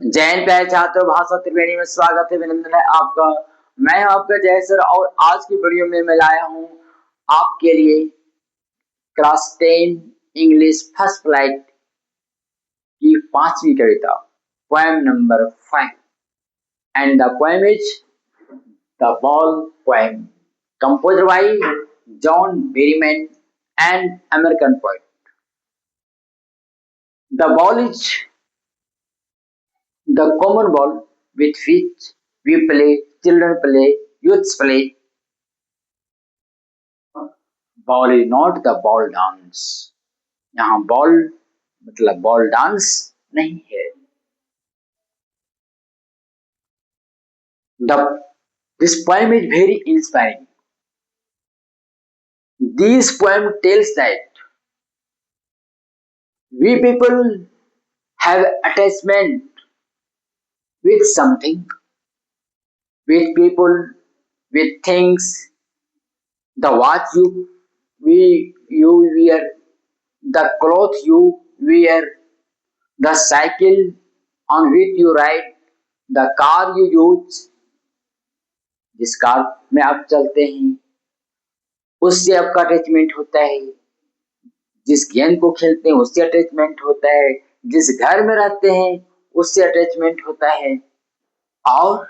जैन प्यारे छात्रों, भाषा त्रिवेणी में स्वागत है, अभिनंदन है आपका। मैं हूं आपका जय सर और आज की वीडियो में मैं लाया हूं आपके लिए क्लास 10 इंग्लिश फर्स्ट फ्लाइट की 5वीं कविता, poem number 5 and the poem is the ball poem, composed by John Berryman and American poet. The ball is the common ball with which we play, children play, youths play. Ball is not the ball dance. यहाँ ball मतलब ball dance नहीं है। The this poem is very inspiring. This poem tells that we people have attachment with something, with people, with things. The watch you wear, the clothes you wear, the cycle on which you ride, the car you use, जिस car में आप चलते हैं उससे आपका attachment होता है, जिस गेम को खेलते हैं उससे अटैचमेंट होता है, जिस घर में रहते हैं उससे अटैचमेंट होता है, और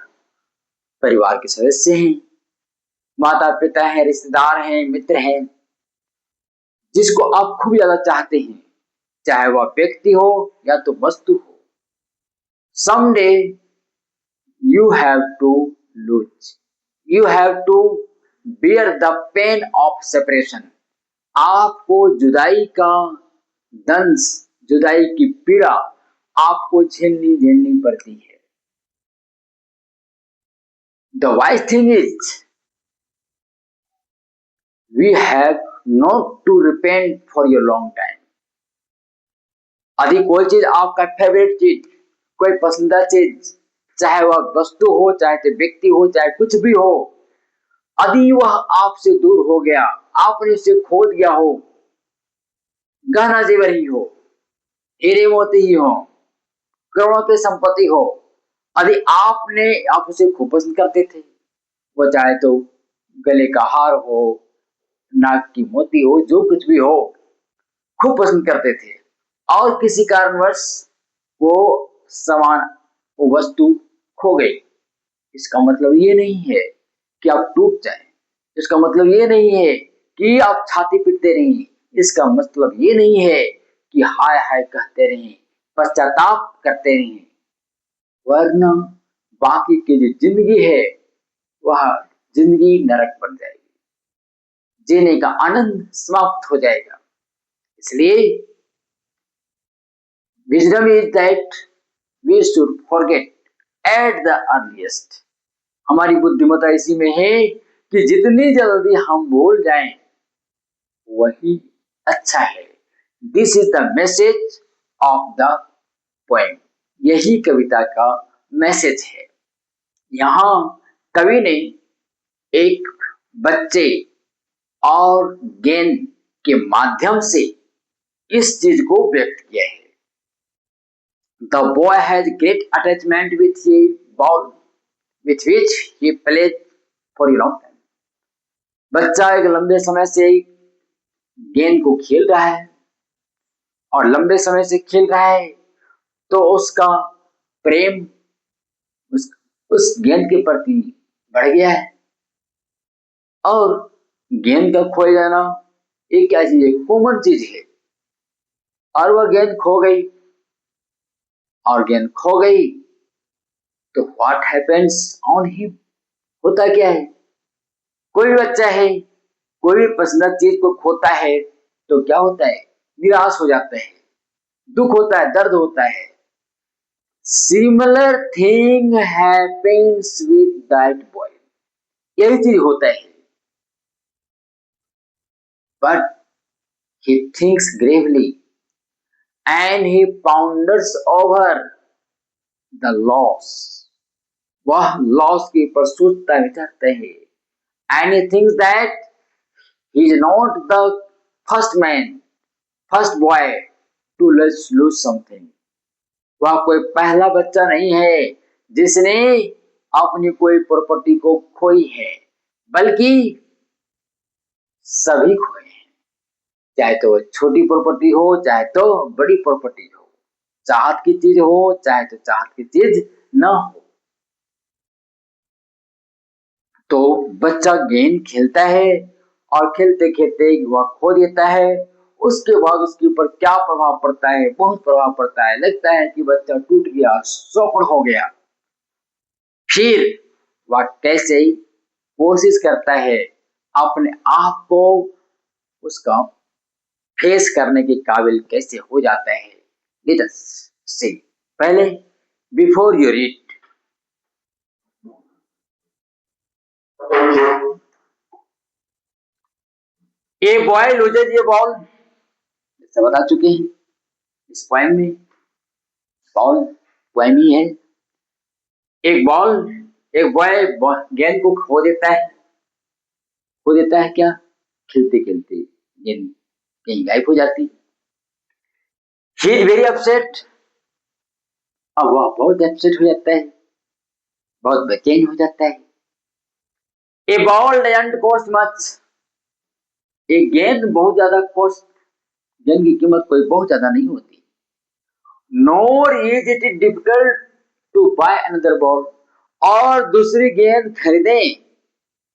परिवार के सदस्य हैं, माता पिता हैं, रिश्तेदार हैं, मित्र हैं, जिसको आप खूब ज्यादा चाहते हैं, चाहे वह व्यक्ति हो या तो वस्तु हो। Someday you have to lose. You have to bear the pain of separation. आपको जुदाई का दंश, जुदाई की पीड़ा आपको झेलनी पड़ती है। The wise thing is we have not to repent for a long time. यदि कोई चीज आपका फेवरेट चीज, कोई पसंदीदा चीज, चाहे वह वस्तु हो, चाहे व्यक्ति हो, चाहे कुछ भी हो, यदि वह आपसे दूर हो गया, आपने उसे खो दिया हो, गहना जेवर ही हो, हीरे मोती ही हो, करोड़ों की संपत्ति हो, यदि आप उसे खूब पसंद करते थे, वो चाहे तो गले का हार हो, नाक की मोती हो, जो कुछ भी हो, खूब पसंद करते थे, और किसी कारणवश वो सामान, वो वस्तु खो गई, इसका मतलब ये नहीं है कि आप टूट जाएं, इसका मतलब ये नहीं है कि आप छाती पीटते रहें, इसका मतलब ये नहीं है कि हाय हाय कहते रहें, पश्चाताप करते रहें, वरना बाकी की जो जिंदगी है वह जिंदगी नरक बन जाएगी, जीने का आनंद समाप्त हो जाएगा। इसलिए wisdom is that we should forget at the earliest. हमारी बुद्धिमत्ता इसी में है कि जितनी जल्दी हम भूल जाएं वही अच्छा है। This is the message of the poem. यही कविता का मैसेज है। यहाँ कवि ने एक बच्चे और गेंद के माध्यम से इस चीज को व्यक्त किया है। The boy has great attachment with a ball with which he plays for a long time. बच्चा एक लंबे समय से गेंद को खेल रहा है और लंबे समय से खेल रहा है, तो उसका प्रेम उस गेंद के प्रति बढ़ गया है। और गेंद का खो जाना एक क्या चीज है, कॉमन चीज है, और वह गेंद खो गई, और गेंद खो गई तो व्हाट हैपेंस ऑन हिम, होता क्या है, कोई बच्चा है, कोई भी पसंदीदा चीज को खोता है तो क्या होता है, निराश हो जाता है, दुख होता है, दर्द होता है। Similar thing happens with that boy, यही चीज होता है, but he thinks gravely and he ponders over the loss, वह लॉस की पर सोचता विचारता है, and he thinks that he is not the first man, first boy to lose something. वह कोई पहला बच्चा नहीं है जिसने अपनी कोई प्रॉपर्टी को खोई है, बल्कि सभी खोए हैं। चाहे तो छोटी प्रॉपर्टी हो, चाहे तो बड़ी प्रॉपर्टी हो, चाहत की चीज हो, चाहे तो चाहत की चीज ना हो। तो बच्चा गेम खेलता है और खेलते खेलते वह खो देता है। उसके बाद उसके ऊपर क्या प्रभाव पड़ता है? बहुत प्रभाव पड़ता है। लगता है कि बच्चा टूट गया, चौपड़ हो गया। फिर वह कैसे कोशिश करता है अपने आप को उसका फेस करने के काबिल कैसे हो जाता है। लेट अस सी। पहले, before you read, a boy loses A ball, जैसे बता चुके हैं इस पोएम में। बॉल पोएम ही है। एक बॉल, एक बॉय गेंद को खो देता है। खो देता है क्या? खेलते खेलते गेंद कहीं गायब हो जाती। He is very upset. अब वह बहुत अपसेट हो जाता है, बहुत बेचैन हो जाता है। ए बॉल डजंट कॉस्ट मच, एक गेंद बहुत ज्यादा कॉस्ट, गेंद की कीमत कोई बहुत ज्यादा नहीं होती। Nor is it difficult to buy another ball, और दूसरी गेंद खरीदें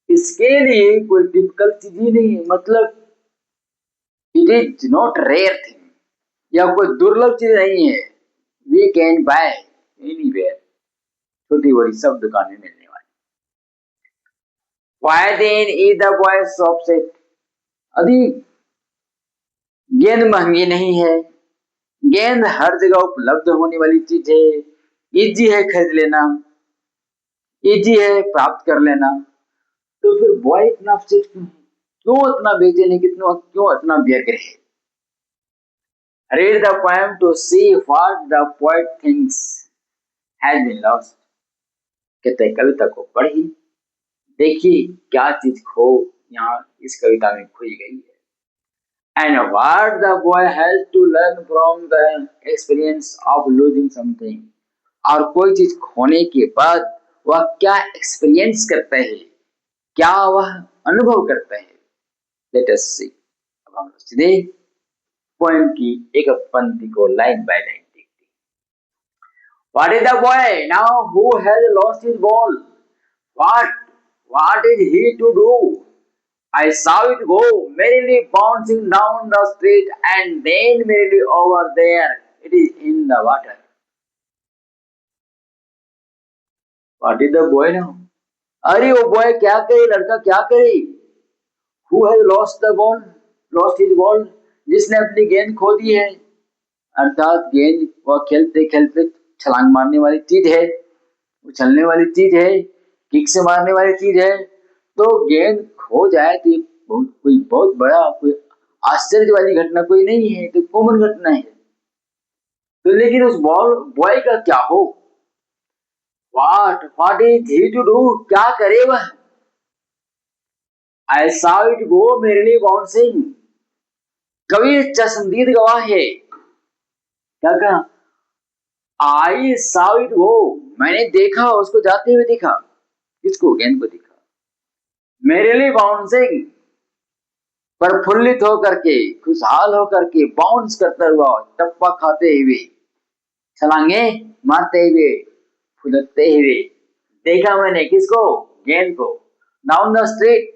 इसके लिए कोई डिफिकल्ट चीज ही नहीं है। मतलब it is not rare thing, या कोई दुर्लभ चीज नहीं है। वी कैन बाय एनीवेयर, छोटी बड़ी सब दुकानें मिलने वाली। Why then is the boy so upset? अधिक गेंद महंगी नहीं है, गेंद हर जगह उपलब्ध होने वाली चीज है, इजी है खरीद लेना, इजी है प्राप्त कर लेना। तो फिर बॉय इतना अपसेट क्यों है? क्यों इतना बेचैन है? क्यों इतना व्यग्र है? Read the poem to see what the poet thinks has been lost. कहते हैं कविता को पढ़िए, देखिए क्या चीज खो यहाँ इस कविता में खोई गई है। And what the boy has to learn from the experience of losing something. और कोई चीज खोने के बाद वह क्या एक्सपीरियंस करता है, क्या वह अनुभव करता है। लेट अस सी। अब हम सीधे पोएम की एक पंक्ति को लाइन बाय लाइन देखते हैं। What is the boy now who has lost his ball? What? What is he to do? I saw it go merrily bouncing down the street, and then merrily over there it is in the water. What is the boy now? अरे वो boy क्या करे, लड़का क्या करे? Who has lost the ball? Lost his ball? जिसने अपनी गेंद खो दी है। अर्थात गेंद वह खेलते खेलते छलांग मारने वाली चीज है, उछलने वाली चीज है, किक से मारने वाली चीज है। तो गेंद खो जाए तो ये बहुत बड़ा कोई आश्चर्य वाली घटना कोई नहीं है, तो कॉमन घटना है। तो लेकिन उस बॉय का क्या हो? What is he to do, क्या करे वह? I saw it go merely bouncing, कवि चश्मदीद गवाह है। क्या कहा? आई सॉ इट गो, मैंने देखा, उसको जाते हुए देखा। किसको? गेंद को देखा। मेरली बाउंसिंग, प्रफुल्लित होकर के, खुशहाल होकर के, बाउंस करता हुआ, टप्पा खाते हुए, छलांगे मारते हुए, फुदकते हुए देखा मैंने। किसको? गेंद को। डाउन द स्ट्रीट,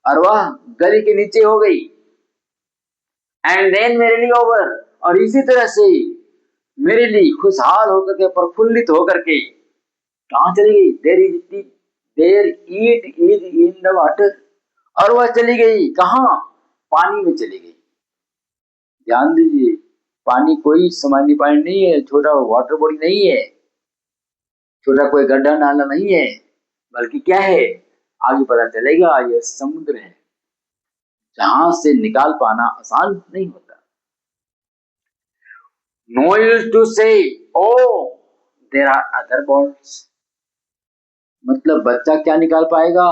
और वह गली के नीचे हो गई। एंड देन मेरेली ओवर, और इसी तरह से मेरे लिए खुशहाल होकर के, प्रफुल्लित होकर के कहाँ चली गई? There it is in the water, और वह चली गई कहाँ? पानी में चली गई। ध्यान दीजिए, पानी कोई सामान्य पानी नहीं है, छोटा वाटर बॉडी नहीं है, छोटा कोई गड्ढा नाला नहीं है, बल्कि क्या है? आगे पता चलेगा ये समुद्र है, जहां से निकाल पाना आसान नहीं होता। नो यूज टू से oh there are other bonds, मतलब बच्चा क्या निकाल पाएगा?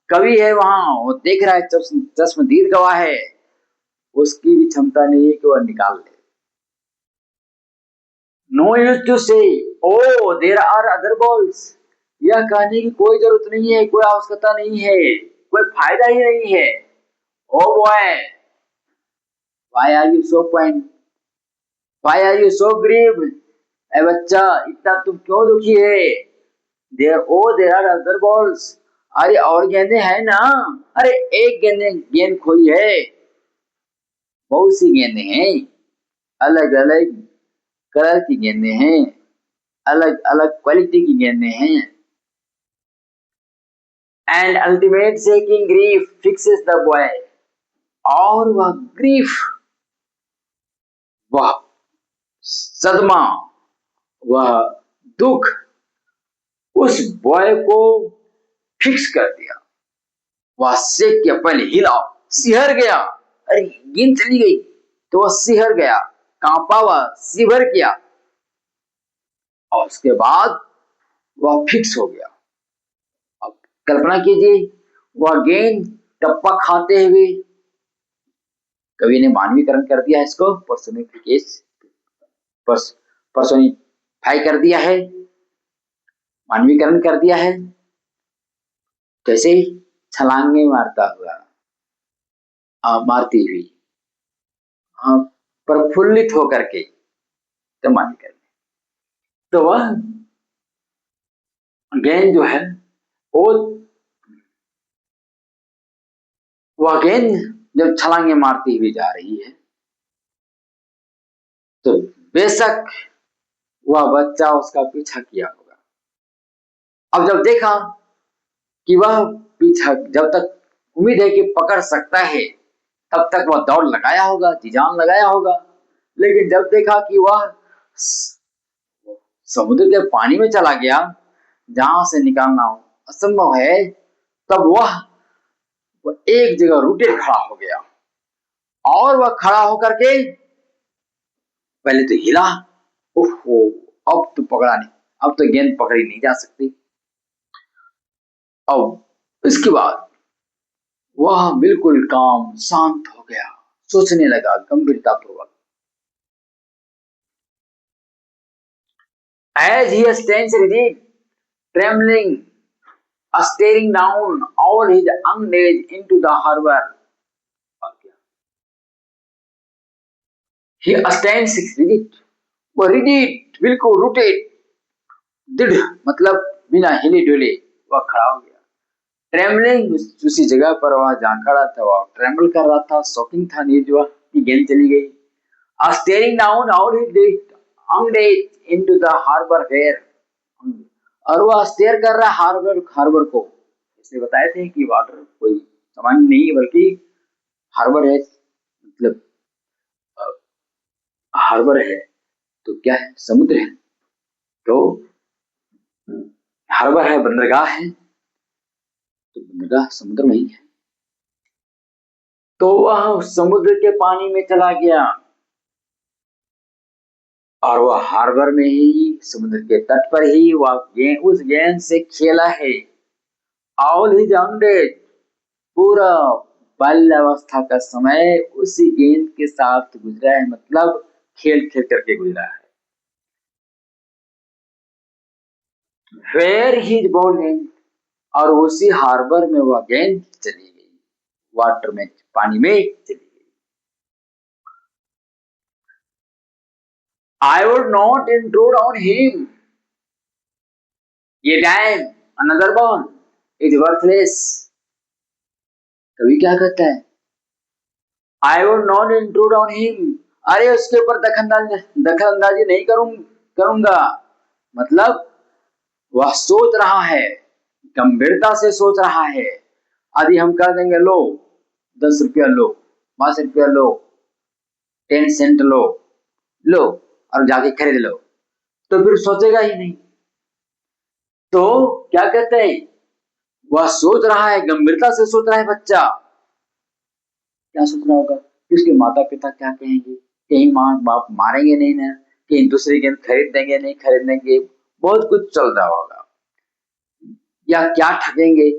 कवि है वहां, वो देख रहा है, चश्मदीद गवाह है, उसकी भी क्षमता नहीं है कि वह निकाल ले। नो यूज टू से oh there are other balls, यह कहने की कोई जरूरत नहीं है, कोई आवश्यकता नहीं है, कोई फायदा ही नहीं है। O boy, why are you so point, why are you so grieve, ए बच्चा इतना तुम क्यों दुखी है। देयर आर अदर बॉल्स, अरे और गेंदे हैं ना, अरे एक गेंद खोई है, बहुत सी गेंदे हैं, अलग अलग कलर की गेंदे हैं, अलग अलग क्वालिटी की गेंदे हैं। And ultimate shaking grief fixes the boy, और वह ग्रीफ, वह सदमा, वह दुख उस बॉय को फिक्स कर दिया। वह शेक के पहले हिला, सिहर गया, अरे गेंद चली गई, तो वह सिहर गया, कांपा, वह शिवर किया, और उसके बाद वह फिक्स हो गया। अब कल्पना कीजिए, वह गेंद टप्पा खाते हुए, कवि ने मानवीकरण कर दिया है इसको, पर्सोनिफाई कर दिया है, मानवीकरण कर दिया है। कैसे? छलांगे मारता हुआ, मारती हुई, प्रफुल्लित होकर के, तो मानवीकरण। तो वह गेंद जो है, वो वह गेंद जब छलांगे मारती हुई जा रही है, तो बेशक वह बच्चा उसका पीछा किया होगा। अब जब देखा कि वह पीछा, जब तक उम्मीद है कि पकड़ सकता है, तब तक वह दौड़ लगाया होगा, जी जान लगाया होगा। लेकिन जब देखा कि वह समुद्र के पानी में चला गया, जहां से निकालना असंभव है, तब वह एक जगह रूटेड खड़ा हो गया, और वह खड़ा होकर के पहले तो हिला, ओहो, अब तो पकड़ा नहीं, अब तो गेंद पकड़ी नहीं जा सकती। अब इसके बाद वह बिल्कुल काम शांत हो गया, सोचने लगा गंभीरता पूर्वक। As he stands rigid, trembling, staring down all his young days into the harbor. He stands rigid, वो rigid, बिल्कुल rooted, दृढ़, मतलब बिना हिले डुले वह खड़ा हो गया। ट्रेमलिंग, उसी जगह पर वह जहां खड़ा था वह ट्रेमल कर रहा था, शॉकिंग था न्यूज वह कि गेंद चली गई। Staring down out into the harbour where, और वह स्टेयर कर रहा हार्बर हार्बर को। इसलिए बताए थे कि वाटर कोई सामान्य नहीं है, बल्कि हार्बर है, मतलब हार्बर है तो क्या है, समुद्र है, तो हार्बर है, बंदरगाह है, तो बंदरगाह समुद्र में ही है। तो वह समुद्र के पानी में चला गया, और वह हार्बर में ही, समुद्र के तट पर ही वह उस गेंद से खेला है। ऑल ही जंडेड, पूरा बाल्यावस्था का समय उसी गेंद के साथ गुजरा है, मतलब खेल खेल करके गुजरा है। वेयर ही बॉल गेंद, और उसी हार्बर में वह गेंद चली गई, वाटर में, पानी में चली गई। I would not intrude on him. ये time another ball is worthless. कवि क्या कहता है? I would not intrude on him. अरे उसके ऊपर दखल अंदाजी नहीं करूंगा, मतलब वह सोच रहा है, गंभीरता से सोच रहा है। यदि हम कह देंगे लो 10 रुपया लो, 5 रुपया लो, 10 सेंट लो, लो और जाके खरीद लो, तो फिर सोचेगा ही नहीं। तो क्या कहते हैं, वह सोच रहा है, गंभीरता से सोच रहा है बच्चा। क्या सोच रहा होगा कि उसके माता पिता क्या कहेंगे, कहीं माँ बाप मारेंगे नहीं ना, कहीं दूसरी गेंद खरीद देंगे नहीं खरीद देंगे, बहुत कुछ चल रहा होगा, या क्या ठगेंगे।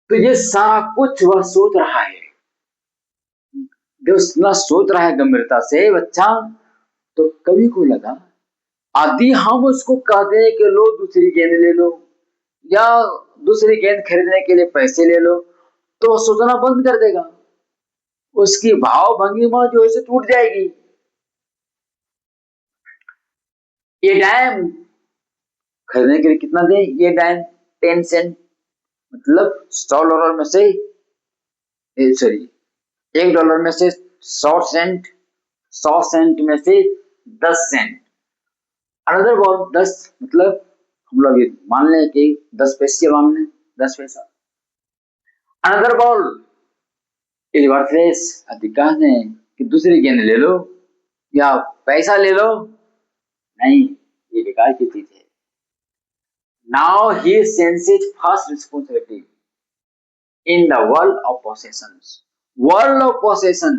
तो ये सारा कुछ वह सोच रहा है। जो इतना सोच रहा है गंभीरता से बच्चा, तो कवि को लगा यदि हम उसको कह दें कि लो दूसरी गेंद ले लो या दूसरी गेंद खरीदने के लिए पैसे ले लो, तो वो सोचना बंद कर देगा, उसकी भाव भंगिमा जो है टूट जाएगी। ये डैम खरीदने के लिए कितना दें? ये डैम 10 सेंट, मतलब $100 में से, सॉरी, $1 में से 100 सेंट, 100 सेंट में से 10 सेंट। अनदर बॉल 10, मतलब हम लोग ये मान लें कि 10 पैसे मान लें, 10 पैसा। अनदर बॉल इज वर्थलेस, अधिकांश ने कि दूसरी गेंद ले लो या पैसा ले लो, नहीं, ये बेकार की चीज है। Now he senses first responsibility in the world of possessions। World of possession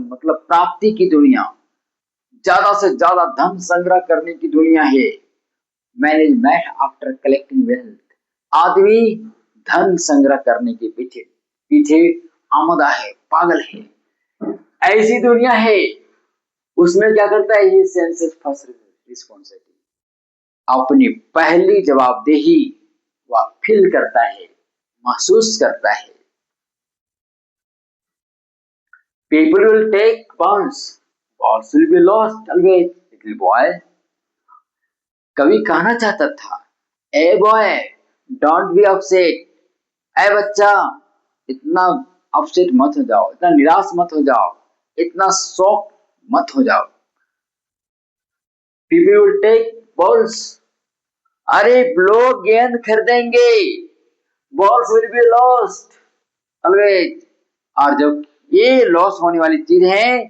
मतलब प्राप्ति की दुनिया, ज्यादा से ज्यादा धन संग्रह करने की दुनिया है। मैनेजमेंट आफ्टर कलेक्टिंग वेल्थ, आदमी धन संग्रह करने के पीछे पीछे आमदा है, पागल है, ऐसी दुनिया है। उसमें क्या करता है? ये सेंसेस फर्स्ट रिस्पॉन्सिबिलिटी, अपनी पहली जवाबदेही वह फील करता है, महसूस करता है। People will take balls, balls will be lost always, little boy. कवि कहना चाहता था, ए बॉय डोंट बी अपसेट, ए बच्चा इतना अपसेट मत हो जाओ, इतना निराश मत हो जाओ, इतना शौक मत हो जाओ। पीपल विल टेक बॉल्स, अरे लोग गेंद खरीदेंगे, balls will be lost always, और जब ये लॉस होने वाली चीज है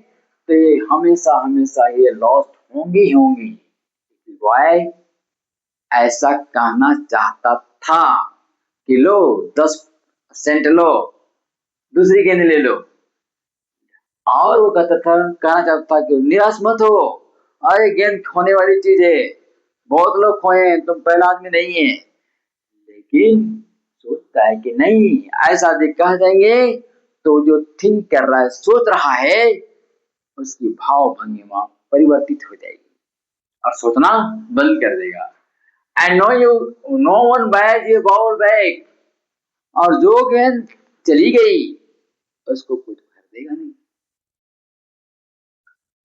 तो ये हमेशा हमेशा ये लॉस्ट होंगी ही होंगी। बॉय ऐसा कहना चाहता था कि लो 10 सेंट लो, दूसरी गेंद ले लो। और वो कहता था, कहना चाहता था कि निराश मत हो, अरे गेंद खोने वाली चीज है, बहुत लोग खोए हैं, तुम पहला आदमी नहीं है। लेकिन सोचता है कि नहीं, ऐसा यदि कह देंगे तो जो थिंक कर रहा है, सोच रहा है, उसकी भाव भंगिमा परिवर्तित हो जाएगी और सोचना बंद कर देगा। एंड नो वन बैज ये बॉल बैक, और जो गेंद चली गई उसको कुछ खरीदेगा नहीं।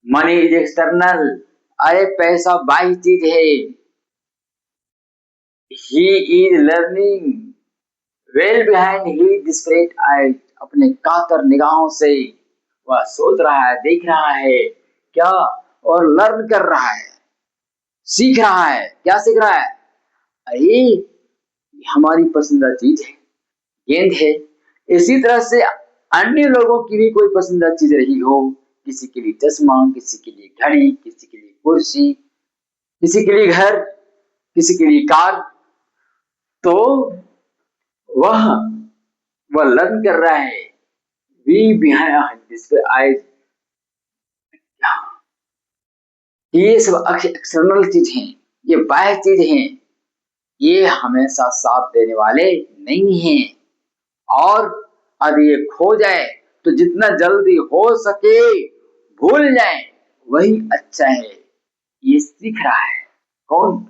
मनी इज एक्सटर्नल, अरे पैसा बाह्य चीज है। He is learning well behind he desperate eyes, अपने कातर निगाहों से वह सोच रहा है, देख रहा है क्या, और लर्न कर रहा है, सीख रहा है। क्या सीख रहा है? अरे हमारी पसंदीदा चीज है, गेंद है। इसी तरह से अन्य लोगों की भी कोई पसंदीदा चीज रही हो, किसी के लिए चश्मा, किसी के लिए घड़ी, किसी के लिए कुर्सी, किसी के लिए घर, किसी के लिए कार, तो वह वह लर्न कर रहा है। वी बिहाइंड दिस आइज, ये सब एक्सटर्नल चीज हैं, ये बाह्य चीज हैं, ये हमेशा साथ देने वाले नहीं हैं। और यदि ये खो जाए तो जितना जल्दी हो सके भूल जाए, वही अच्छा है। ये सीख रहा है, कौन?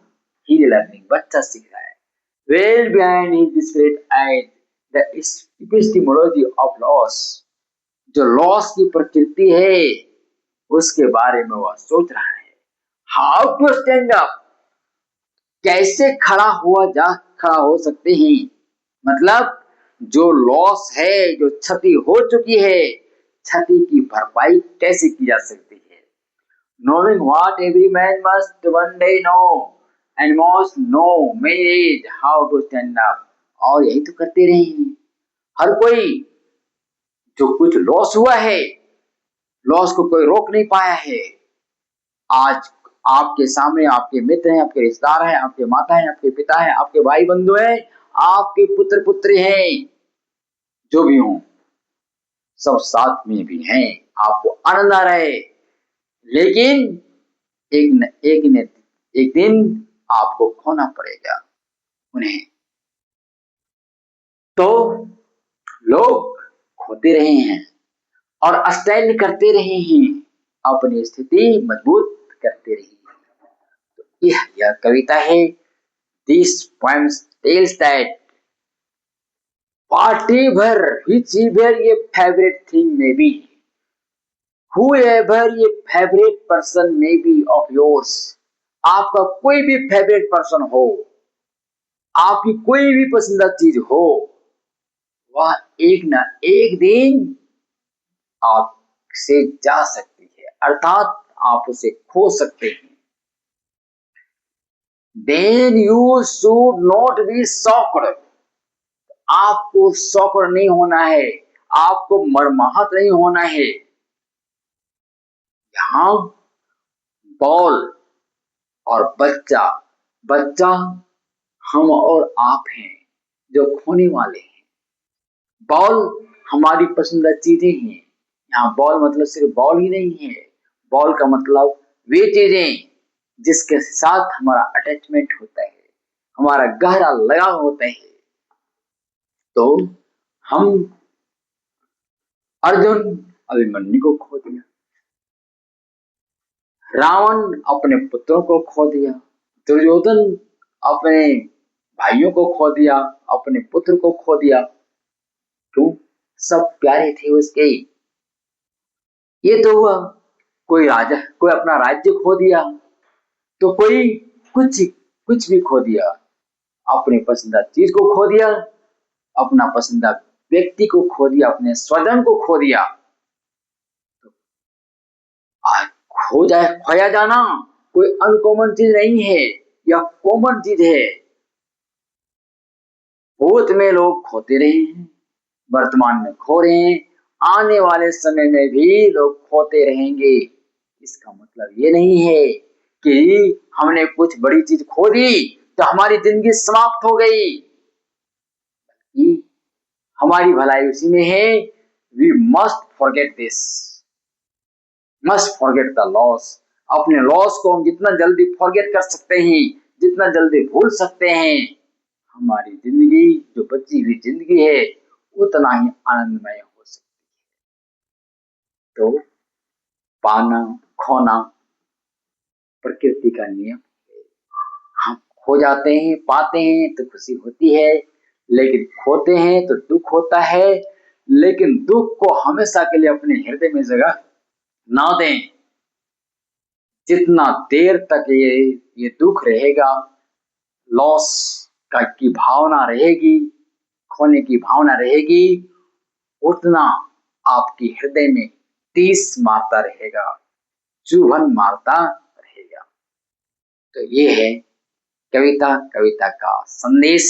ही लर्निंग, बच्चा सीख रहा है। Well behind his desperate eyes the epistemology of loss, जो लॉस की प्रकृति है उसके बारे में वह सोच रहा है। हाउ टू स्टैंड अप, कैसे खड़ा हो सकते हैं, मतलब जो लॉस है, जो क्षति हो चुकी है, क्षति की भरपाई कैसे की जा सकती है। Knowing what every man must one day know and must know made how to stand up, और यही तो करते रहे हैं हर कोई। जो कुछ लॉस हुआ है, लॉस को कोई रोक नहीं पाया है। आज आपके सामने आपके मित्र हैं, आपके रिश्तेदार हैं, आपके माता हैं, आपके पिता हैं, आपके भाई बंधु हैं, आपके पुत्र पुत्री हैं, जो भी हों सब साथ में भी हैं, आपको आनंद आ रहा है। लेकिन एक दिन आपको खोना पड़ेगा उन्हें। तो लोग खोते रहे हैं, और स्टैंड करते रहे हैं, अपनी स्थिति मजबूत करते रहे हैं। यह कविता है। This poems tells that whatever whichever your favorite thing may be, whoever your favorite person may be of yours, आपका कोई भी फेवरेट पर्सन हो, आपकी कोई भी पसंदीदा चीज हो, वह एक ना एक दिन आपसे जा सकती है, अर्थात आप उसे खो सकते हैं। Then you should not be shocked, आपको शॉक्ड नहीं होना है, आपको मर्माहत नहीं होना है। यहां बॉल और बच्चा, बच्चा हम और आप हैं जो खोने वाले हैं। बॉल हमारी पसंदीदा चीजें हैं। यहाँ बॉल मतलब सिर्फ बॉल ही नहीं है, बॉल का मतलब वे चीजें जिसके साथ हमारा अटैचमेंट होता है, हमारा गहरा लगाव होता है। तो हम अर्जुन अभिमन्यु को खो दिया, रावण अपने पुत्रों को खो दिया, दुर्योधन अपने भाइयों को खो दिया, अपने पुत्र को खो दिया। क्यों? सब प्यारे थे उसके। ये तो हुआ, कोई राजा, कोई अपना राज्य खो दिया, तो कोई कुछ कुछ भी खो दिया, अपनी पसंदीदा चीज को खो दिया, अपना पसंदीदा व्यक्ति को खो दिया, अपने स्वजन को खो दिया। आज खो जाए, खोया जाना कोई अनकॉमन चीज नहीं है, यह कॉमन चीज है। भूत में लोग खोते रहे हैं, वर्तमान में खो रहे हैं, आने वाले समय में भी लोग खोते रहेंगे। इसका मतलब ये नहीं है कि हमने कुछ बड़ी चीज खो दी तो हमारी जिंदगी समाप्त हो गई। हमारी भलाई उसी में है। We must forget this, must forget the loss. अपने लॉस को हम जितना जल्दी फॉरगेट कर सकते हैं, जितना जल्दी भूल सकते हैं, हमारी जिंदगी जो बची हुई जिंदगी है उतना ही आनंदमय हो सकती है। तो पाना खोना प्रकृति का नियम है। हम खो जाते हैं, पाते हैं तो खुशी होती है, लेकिन खोते हैं तो दुख होता है। लेकिन दुख को हमेशा के लिए अपने हृदय में जगह ना दें। जितना देर तक ये दुख रहेगा, लॉस का की भावना रहेगी, खोने की भावना रहेगी, उतना आपकी हृदय में तीस मारता रहेगा, चुभन मारता रहेगा। तो ये है कविता, कविता का संदेश।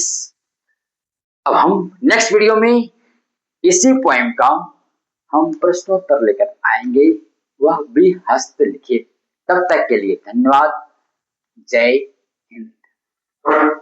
अब हम नेक्स्ट वीडियो में इसी पोएम का हम प्रश्नोत्तर लेकर आएंगे, वह भी हस्तलिखित। तब तक के लिए धन्यवाद। जय हिंद।